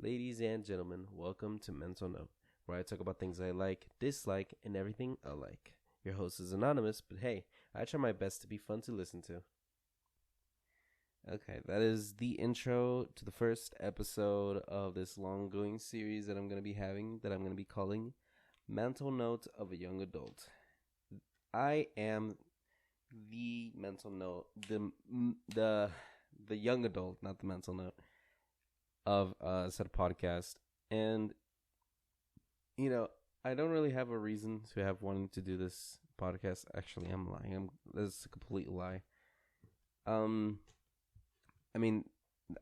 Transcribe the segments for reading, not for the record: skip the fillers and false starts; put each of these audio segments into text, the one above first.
Ladies and gentlemen, welcome to Mental Note, where I talk about things I like, dislike, and everything alike. Your host is anonymous, but hey, I try my best to be fun to listen to. Okay, that is the intro to the first episode of this long-going series that I'm going to be having, that I'm going to be calling Mental Note of a Young Adult. I am the mental note, the young adult, not the mental note, of said podcast. And I don't really have a reason to have wanting to do this podcast. Actually, I'm lying. That's a complete lie. I mean,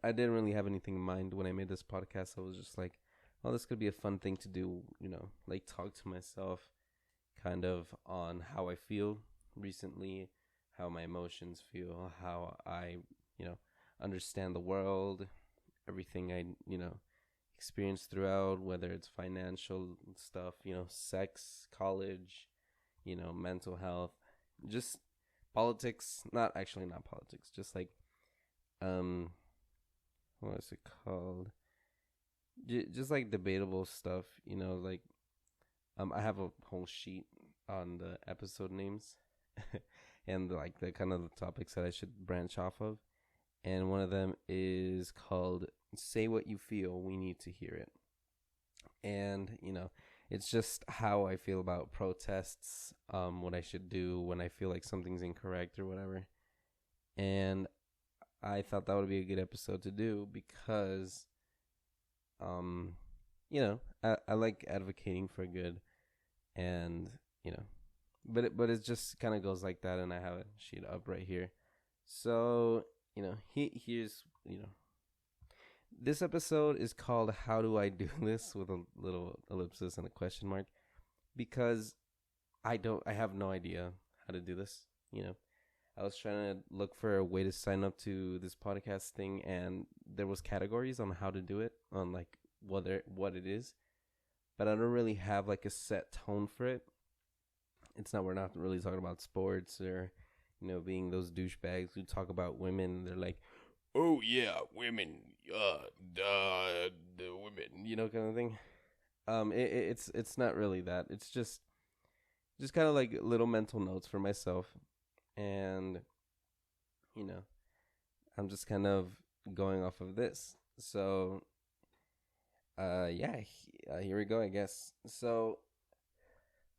I didn't really have anything in mind when I made this podcast. I was just like, oh, this could be a fun thing to do, like talk to myself kind of on how I feel recently, how my emotions feel, how I, understand the world, everything I, experienced throughout, whether it's financial stuff, sex, college, mental health, just politics, not politics, just like, what is it called? Just like debatable stuff, like, I have a whole sheet on the episode names and like the kind of the topics that I should branch off of. And one of them is called Say What You Feel, We Need to Hear It. And, it's just how I feel about protests, what I should do when I feel like something's incorrect or whatever. And I thought that would be a good episode to do because, I like advocating for good and, but it just kind of goes like that. And I have a sheet up right here. So, here's, this episode is called How Do I Do This, with a little ellipsis and a question mark, because I have no idea how to do this. I was trying to look for a way to sign up to this podcast thing, and there was categories on how to do it, on like what it is, but I don't really have like a set tone for it. We're not really talking about sports or, being those douchebags who talk about women. They're like, oh yeah, women, the women, kind of thing. It's not really that. It's just kind of like little mental notes for myself, and I'm just kind of going off of this. So, here we go, I guess. So,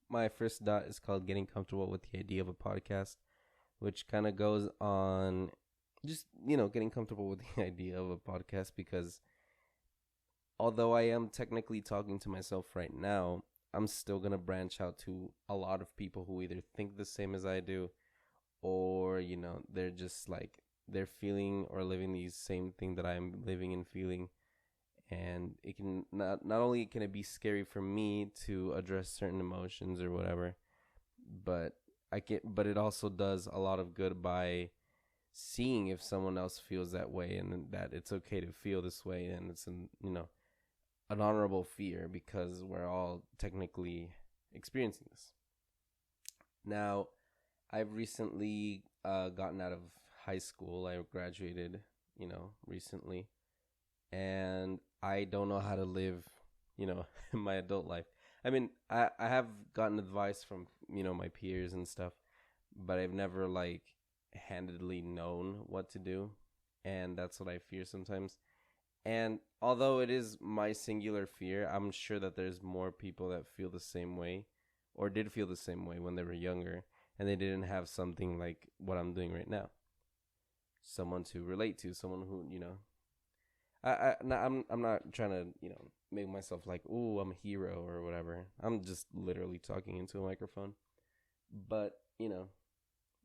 my first dot is called Getting Comfortable with the Idea of a Podcast, which kind of goes on just, getting comfortable with the idea of a podcast, because although I am technically talking to myself right now, I'm still going to branch out to a lot of people who either think the same as I do, or, they're just like, they're feeling or living the same thing that I'm living and feeling. And it can not only can it be scary for me to address certain emotions or whatever, but it also does a lot of good by seeing if someone else feels that way, and that it's okay to feel this way, and it's an honorable fear, because we're all technically experiencing this. Now, I've recently gotten out of high school. I graduated, recently, and I don't know how to live, my adult life. I mean, I have gotten advice from, my peers and stuff, but I've never like handedly known what to do, and that's what I fear sometimes. And although it is my singular fear, I'm sure that there's more people that feel the same way, or did feel the same way when they were younger, and they didn't have something like what I'm doing right now. Someone to relate to, someone who, I'm not trying to, make myself like, ooh, I'm a hero or whatever. I'm just literally talking into a microphone. But,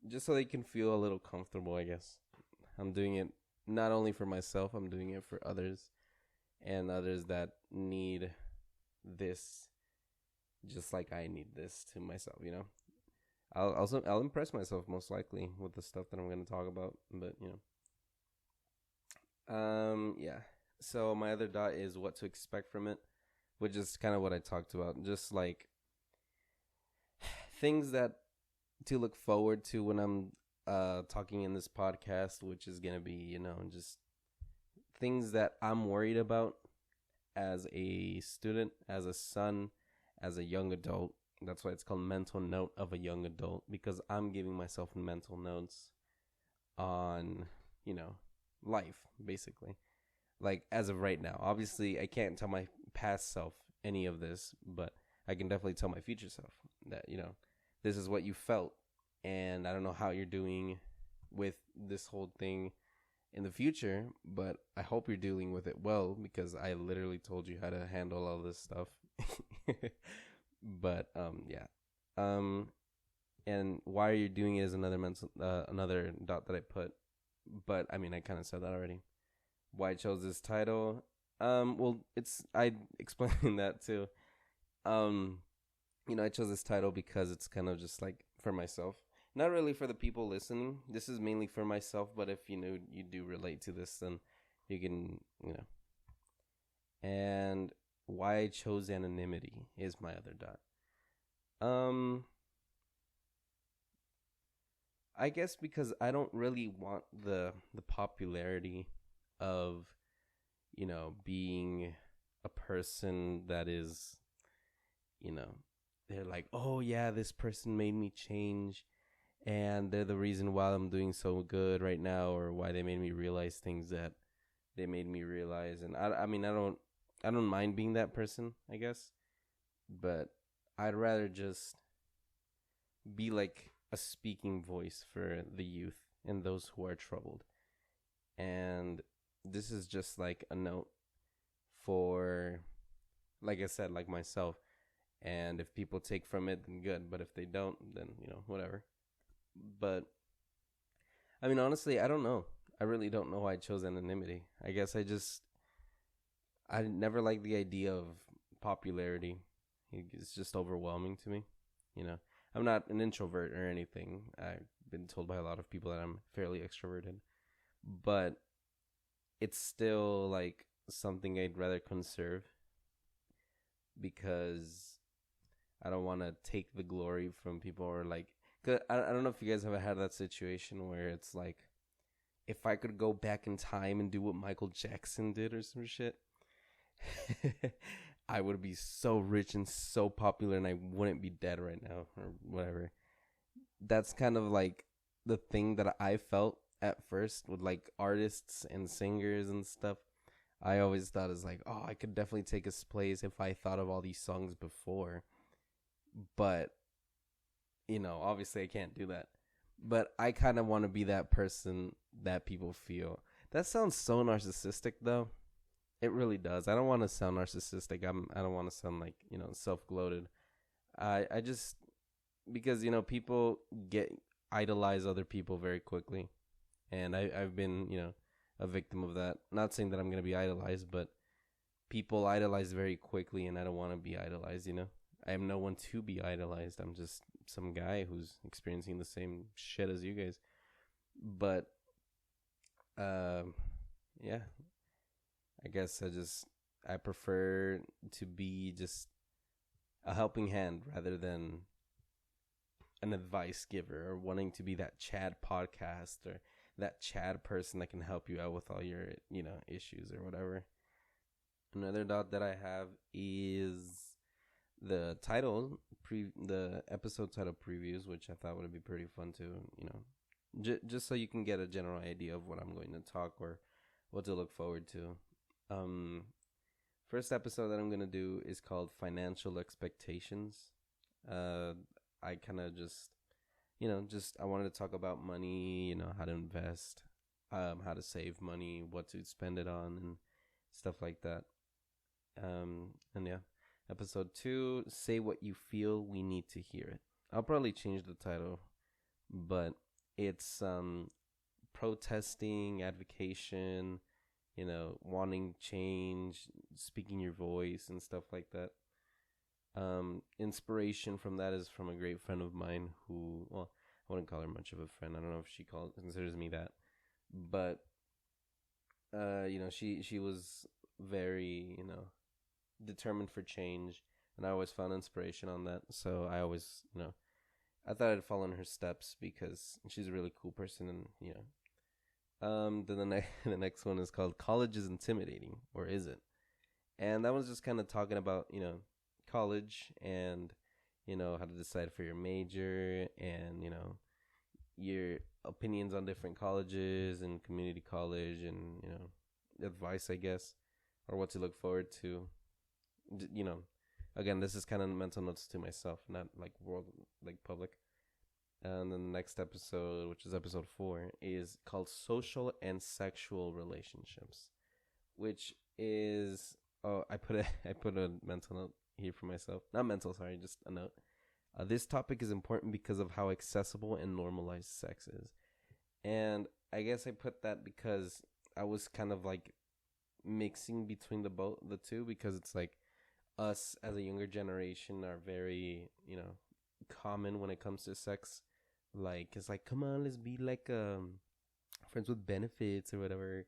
just so they can feel a little comfortable, I guess. I'm doing it not only for myself, I'm doing it for others, and others that need this just like I need this to myself, I'll impress myself most likely with the stuff that I'm going to talk about, but yeah. So my other dot is what to expect from it, which is kind of what I talked about, just like things that to look forward to when I'm talking in this podcast, which is going to be, just things that I'm worried about as a student, as a son, as a young adult. That's why it's called Mental Note of a Young Adult, because I'm giving myself mental notes on, you know, life, basically. Like, as of right now. Obviously, I can't tell my past self any of this, but I can definitely tell my future self that, this is what you felt. And I don't know how you're doing with this whole thing in the future, but I hope you're dealing with it well, because I literally told you how to handle all this stuff. But yeah. And why are you doing it is another dot that I put, but I mean I kind of said that already. Why I chose this title? Well, I explained that too. Um, I chose this title because it's kind of just like for myself, not really for the people listening. This is mainly for myself, but if you do relate to this, then you can, And why I chose anonymity is my other dot. I guess because I don't really want the popularity of, being a person that is, they're like, oh yeah, this person made me change, and they're the reason why I'm doing so good right now, or why they made me realize things that they made me realize. And I mean, I don't mind being that person, I guess, but I'd rather just be like a speaking voice for the youth and those who are troubled. And this is just like a note for, like I said, like myself. And if people take from it, then good. But if they don't, then, whatever. But, I mean, honestly, I don't know. I really don't know why I chose anonymity. I guess I never liked the idea of popularity. It's just overwhelming to me, I'm not an introvert or anything. I've been told by a lot of people that I'm fairly extroverted. But it's still like something I'd rather conserve, because I don't want to take the glory from people, or like, 'cause I don't know if you guys ever had that situation where it's like, if I could go back in time and do what Michael Jackson did or some shit, I would be so rich and so popular, and I wouldn't be dead right now or whatever. That's kind of like the thing that I felt at first with like artists and singers and stuff. I always thought is like, oh, I could definitely take his place if I thought of all these songs before. But, obviously I can't do that. But I kind of want to be that person that people feel. That sounds so narcissistic, though. It really does. I don't want to sound narcissistic. I don't want to sound like, self-gloated. I just, because, people idolize other people very quickly. And I've been, a victim of that. Not saying that I'm going to be idolized, but people idolize very quickly, and I don't want to be idolized, I am no one to be idolized. I'm just some guy who's experiencing the same shit as you guys. But, yeah, I guess I prefer to be just a helping hand rather than an advice giver, or wanting to be that Chad podcast or that Chad person that can help you out with all your, issues or whatever. Another dot that I have is the the episode title previews, which I thought would be pretty fun to, just so you can get a general idea of what I'm going to talk or what to look forward to. First episode that I'm going to do is called Financial Expectations. I kind of just, I wanted to talk about money, how to invest, how to save money, what to spend it on, and stuff like that. And yeah, episode 2, Say What You Feel, We Need to Hear It. I'll probably change the title, but it's protesting, advocation, wanting change, speaking your voice and stuff like that. Inspiration from that is from a great friend of mine who, well, I wouldn't call her much of a friend. I don't know if she considers me that, but she was very, determined for change, and I always found inspiration on that. So I always, I thought I'd follow in her steps because she's a really cool person, and then the next one is called College is Intimidating, or Is It? And that was just kind of talking about, college and, how to decide for your major and, your opinions on different colleges and community college and, advice, I guess, or what to look forward to. You know, again, this is kind of mental notes to myself, not like world, like public. And then the next episode, which is episode 4, is called Social and Sexual Relationships, which is I put a I put a mental note here for myself. Not mental, sorry, just a note. This topic is important because of how accessible and normalized sex is. And I guess I put that because I was kind of like mixing between the two, because it's like us as a younger generation are very, common when it comes to sex. Like, it's like, come on, let's be like friends with benefits or whatever.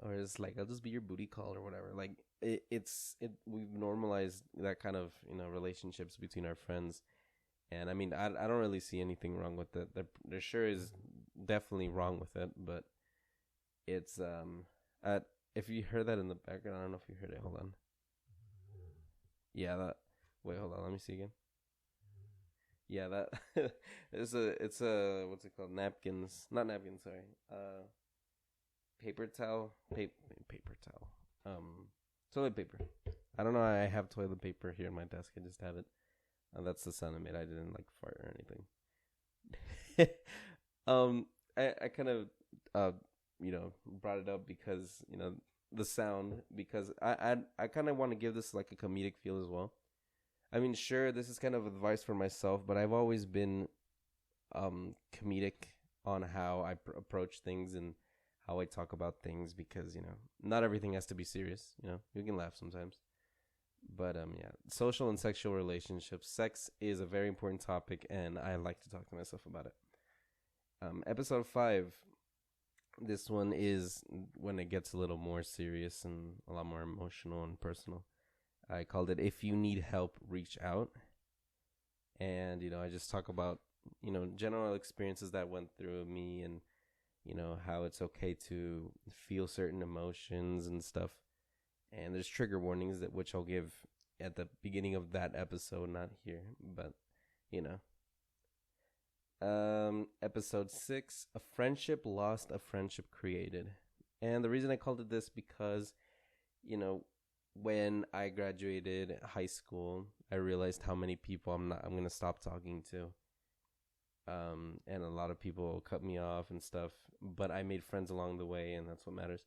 Or it's like, I'll just be your booty call or whatever. Like, we've normalized that kind of, relationships between our friends. And I mean, I don't really see anything wrong with it. There sure is definitely wrong with it, but it's if you heard that in the background, I don't know if you heard it. Hold on. Yeah, that. Wait, hold on. Let me see again. Yeah, that. it's a what's it called? Napkins, not napkins. Sorry. Paper towel. Paper towel. Toilet paper. I don't know. I have toilet paper here on my desk. I just have it. That's the sound I made. I didn't like fart or anything. I kind of brought it up because the sound, because I kind of want to give this like a comedic feel as well. I mean, sure, this is kind of advice for myself, but I've always been comedic on how I approach things and how I talk about things, because not everything has to be serious. You can laugh sometimes. But yeah, social and sexual relationships. Sex is a very important topic, and I like to talk to myself about it. Episode 5. This one is when it gets a little more serious and a lot more emotional and personal. I called it "If You Need Help, Reach Out," and I just talk about general experiences that went through me, and how it's okay to feel certain emotions and stuff. And there's trigger warnings which I'll give at the beginning of that episode, not here, but episode 6, a friendship lost, a friendship created. And the reason I called it this, because when I graduated high school, I realized how many people I'm gonna stop talking to. And a lot of people cut me off and stuff, but I made friends along the way, and that's what matters.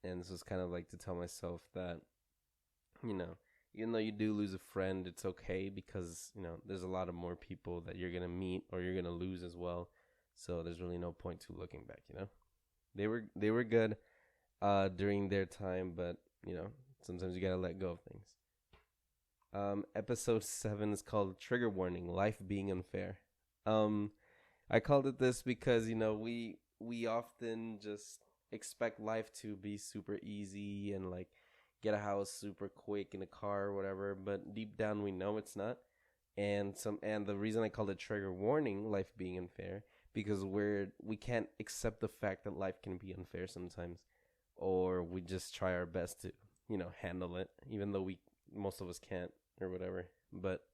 And this was kind of like to tell myself that, even though you do lose a friend, it's okay, because, there's a lot of more people that you're going to meet or you're going to lose as well. So there's really no point to looking back, They were good during their time, but, sometimes you got to let go of things. Episode 7 is called Trigger Warning, Life Being Unfair. I called it this because, we often just expect life to be super easy and like get a house super quick in a car or whatever, but deep down we know it's not. And the reason I called it Trigger Warning, Life Being Unfair, because we can't accept the fact that life can be unfair sometimes, or we just try our best to handle it, even though most of us can't or whatever. But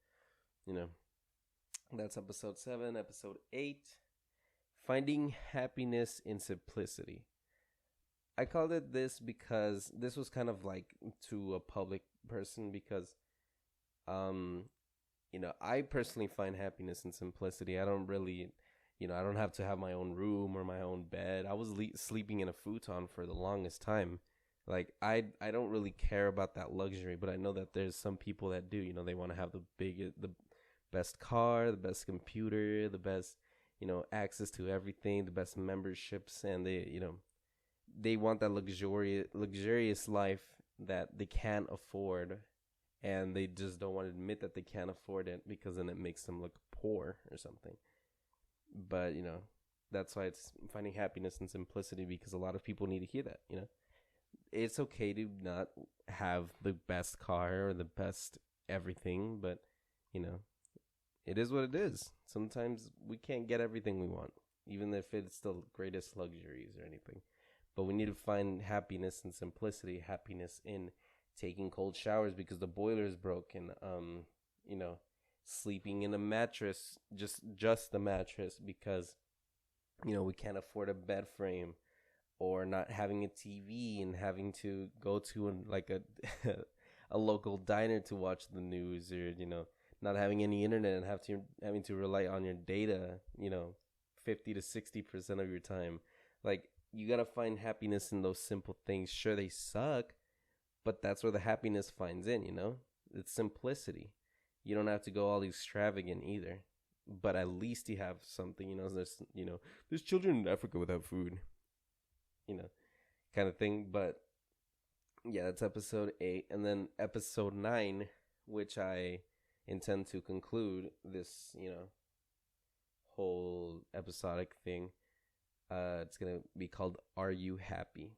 that's episode 7. Episode 8, Finding Happiness in Simplicity. I called it this because this was kind of like to a public person, because I personally find happiness in simplicity. I don't really, I don't have to have my own room or my own bed. I was sleeping in a futon for the longest time. Like, I don't really care about that luxury, but I know that there's some people that do. They want to have the best car, the best computer, the best, access to everything, the best memberships, and they want that luxurious life that they can't afford, and they just don't want to admit that they can't afford it, because then it makes them look poor or something. But that's why it's finding happiness in simplicity, because a lot of people need to hear that. It's okay to not have the best car or the best everything, but it is what it is. Sometimes we can't get everything we want, even if it's the greatest luxuries or anything. But we need to find happiness in simplicity, happiness in taking cold showers because the boiler is broken, you know, sleeping in a mattress, just the mattress because, you know, we can't afford a bed frame, or not having a TV and having to go to like a a local diner to watch the news, or you know, not having any internet and having to rely on your data, you know, 50 to 60% of your time. Like, you gotta find happiness in those simple things. Sure, they suck, but that's where the happiness finds in. You know, it's simplicity. You don't have to go all extravagant either, but at least you have something. There's children in Africa without food, you know, kind of thing. But yeah, that's episode 8. And then episode 9, which I intend to conclude this, whole episodic thing. It's going to be called Are You Happy?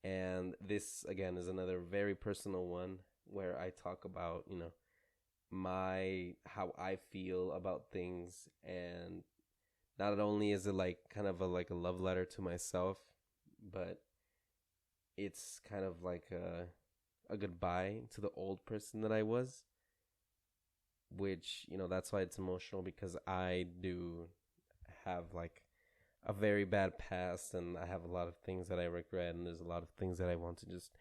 And this, again, is another very personal one where I talk about, how I feel about things. And not only is it like kind of like a love letter to myself, but it's kind of like a goodbye to the old person that I was, which, that's why it's emotional, because I do have like a very bad past, and I have a lot of things that I regret, and there's a lot of things that I want to just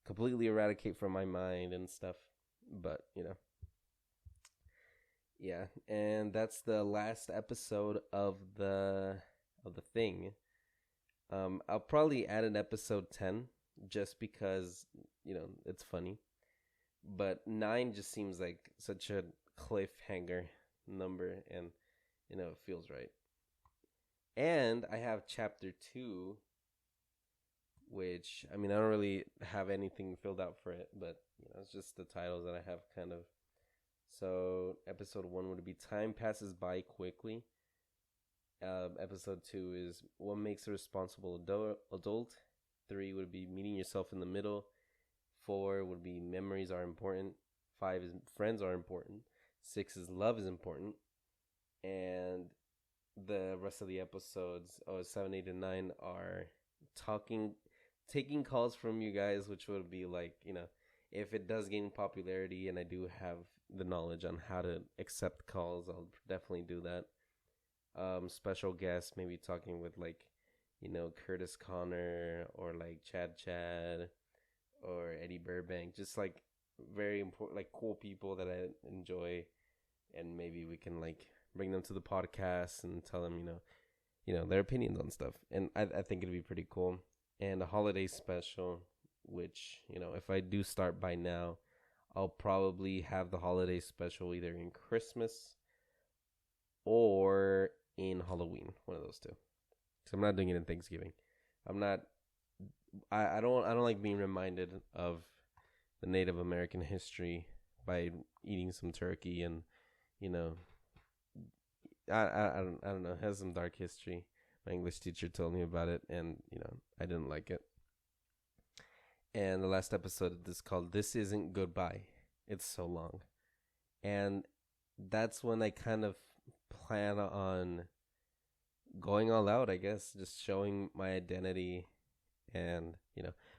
completely eradicate from my mind and stuff. But, yeah, and that's the last episode of the thing. I'll probably add an episode 10 just because, it's funny. But 9 just seems like such a cliffhanger number, and, it feels right. And I have chapter 2, which, I don't really have anything filled out for it, but, it's just the titles that I have kind of. So episode 1 would be Time Passes By Quickly. Episode 2 is What Makes a Responsible Adult. 3 would be Meeting Yourself in the Middle. 4 would be Memories Are Important. 5 is Friends Are Important. 6 is Love is Important. And the rest of the episodes, 7, 8, and 9 are taking calls from you guys, which would be like, if it does gain popularity and I do have the knowledge on how to accept calls, I'll definitely do that. Special guests, maybe talking with like, Curtis Connor, or like Chad, or Eddie Burbank, just like very important, like cool people that I enjoy, and maybe we can like bring them to the podcast and tell them, their opinions on stuff, and I think it'd be pretty cool. And a holiday special, which, if I do start by now, I'll probably have the holiday special either in Christmas or in Halloween, one of those two. Because I'm not doing it in Thanksgiving. I don't like being reminded of the Native American history by eating some turkey, and, I don't know, it has some dark history. My English teacher told me about it, and, I didn't like it. And the last episode is called This Isn't Goodbye. It's so long. And that's when I kind of plan on going all out, I guess, just showing my identity. And,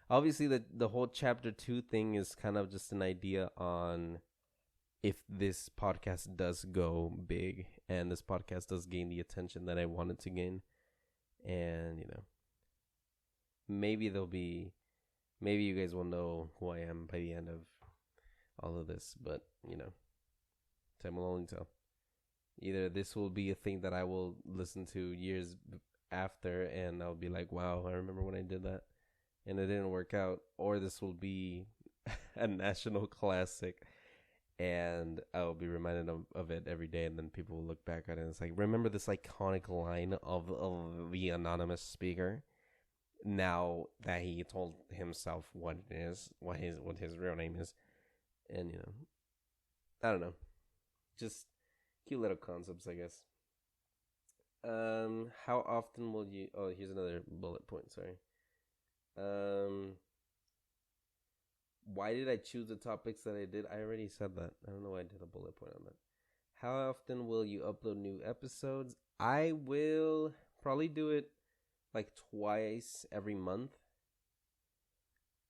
obviously the whole chapter 2 thing is kind of just an idea on if this podcast does go big and this podcast does gain the attention that I want it to gain. And, maybe you guys will know who I am by the end of all of this, but, time will only tell. Either this will be a thing that I will listen to years after, and I'll be like, wow, I remember when I did that, and it didn't work out, or this will be a national classic, and I'll be reminded of it every day, and then people will look back at it, and it's like, remember this iconic line of the anonymous speaker? Now that he told himself what it is, what his real name is. And, I don't know. Just cute little concepts, I guess. How often will you... Oh, here's another bullet point, sorry. Why did I choose the topics that I did? I already said that. I don't know why I did a bullet point on that. How often will you upload new episodes? I will probably do it like twice every month.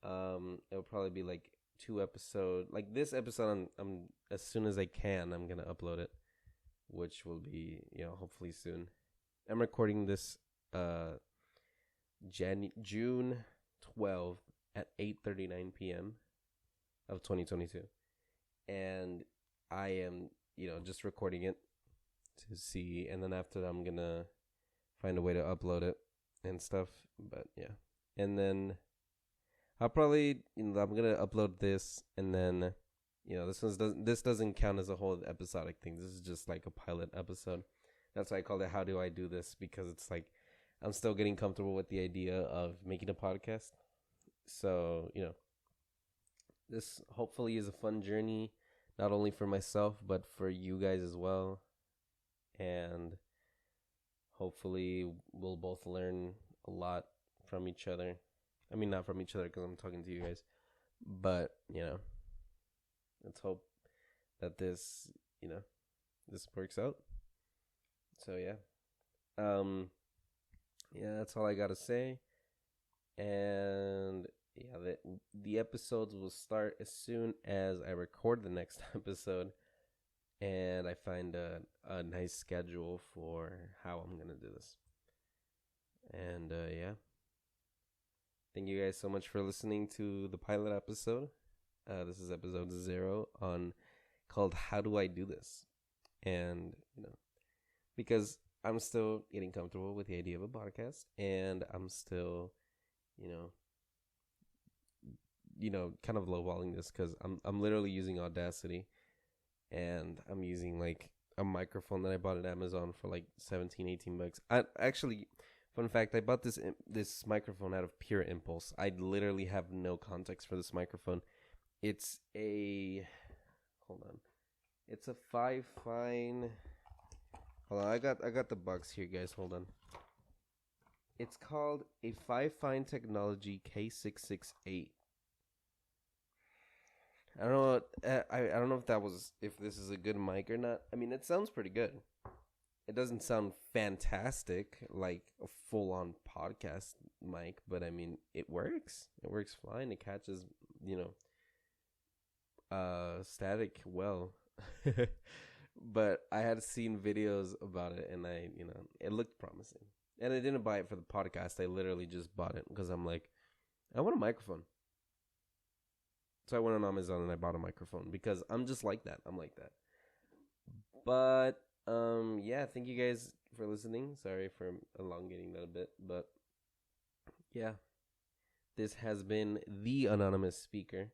It'll probably be like 2 episodes. Like this episode, I'm as soon as I can, I'm gonna upload it, which will be hopefully soon. I'm recording this June 12th at 8:39 p.m. of 2022, and I am just recording it to see, and then after that I'm gonna find a way to upload it and stuff. But yeah, and then I'll probably I'm gonna upload this, and then this doesn't count as a whole episodic thing. This is just like a pilot episode. That's why I called it "How Do I Do This?" because it's like I'm still getting comfortable with the idea of making a podcast. So this hopefully is a fun journey, not only for myself but for you guys as well, and hopefully we'll both learn a lot from each other. I mean, not from each other because I'm talking to you guys, but let's hope that this works out. So yeah, that's all I gotta say, and yeah, the episodes will start as soon as I record the next episode, and I find a nice schedule for how I'm gonna do this, and yeah. Thank you guys so much for listening to the pilot episode. This is episode 0 called "How Do I Do This?" And because I'm still getting comfortable with the idea of a podcast, and I'm still, kind of lowballing this because I'm literally using Audacity, and I'm using like a microphone that I bought at Amazon for like 17-18 bucks. I actually. Fun fact, I bought this microphone out of pure impulse. I literally have no context for this microphone. It's a... Hold on. It's a 5-fine... Hold on, I got the box here, guys. Hold on. It's called a 5-fine Technology K668. I don't know. I don't know if this is a good mic or not. I mean, it sounds pretty good. It doesn't sound fantastic like a full-on podcast mic, but I mean, it works. It works fine. It catches, static well. But I had seen videos about it, and it looked promising. And I didn't buy it for the podcast. I literally just bought it because I'm like, I want a microphone. So I went on Amazon and I bought a microphone because I'm just like that. I'm like that. But yeah, thank you guys for listening. Sorry for elongating that a bit, but yeah, this has been the anonymous speaker,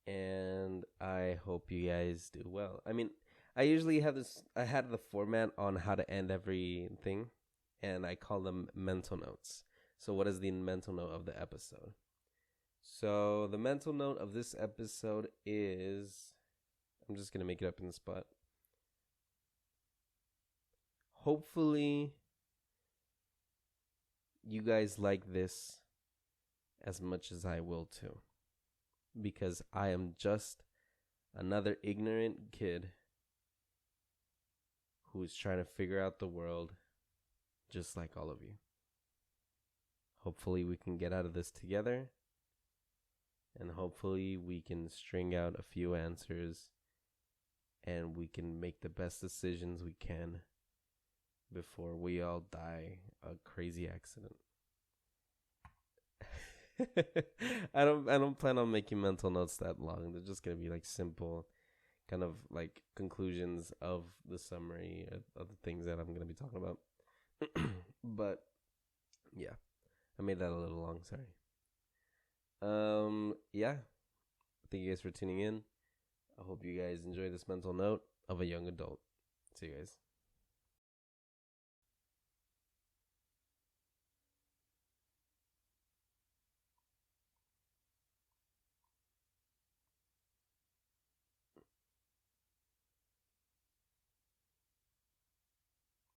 and I hope you guys do well. I mean, I usually I had the format on how to end everything, and I call them mental notes. So what is the mental note of the episode? So the mental note of this episode is, I'm just going to make it up in the spot. Hopefully, you guys like this as much as I will too. Because I am just another ignorant kid who's trying to figure out the world just like all of you. Hopefully we can get out of this together. And hopefully we can string out a few answers. And we can make the best decisions we can before we all die a crazy accident. I don't plan on making mental notes that long. They're just gonna be like simple, kind of like conclusions of the summary of the things that I'm gonna be talking about. But yeah, I made that a little long. Sorry. Yeah. Thank you guys for tuning in. I hope you guys enjoy this mental note of a young adult. See you guys.